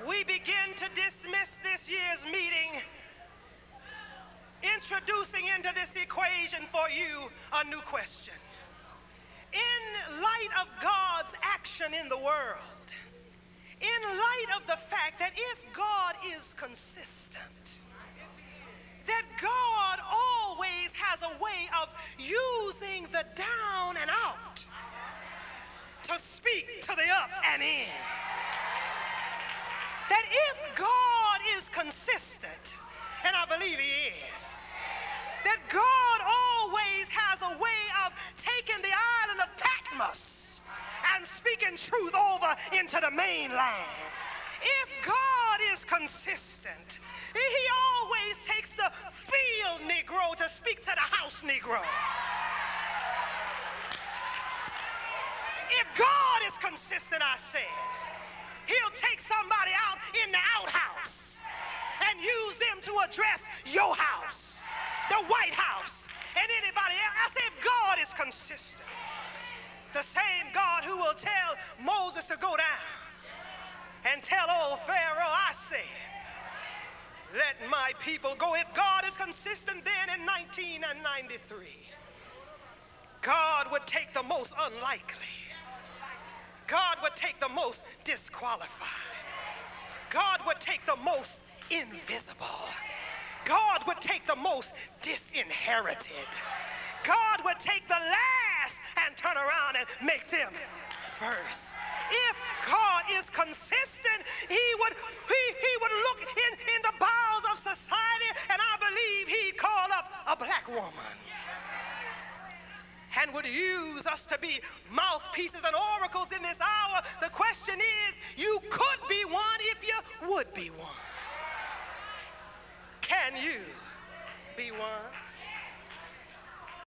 we begin to dismiss this year's meeting, introducing into this equation for you a new question. In light of God's action in the world, in light of the fact that if God is consistent, that God always has a way of using the down and out to speak to the up and in. That if God is consistent, and I believe he is, that God always has a way of taking the island of Patmos and speaking truth over into the mainland. If God is consistent, he always takes the field Negro to speak to the house Negro. If God is consistent, I said, he'll take somebody out in the outhouse and use them to address your house, the White House, and anybody else. I say, if God is consistent, the same God who will tell Moses to go down and tell old Pharaoh, I said, let my people go. If God is consistent, then in 1993, God would take the most unlikely. God would take the most disqualified. God would take the most invisible. God would take the most disinherited. God would take the last and turn around and make them first. If God is consistent, he would look in the bowels of society, and I believe he'd call up a black woman and would use us to be mouthpieces and oracles in this hour. The question is, you could be one if you would be one. Can you be one?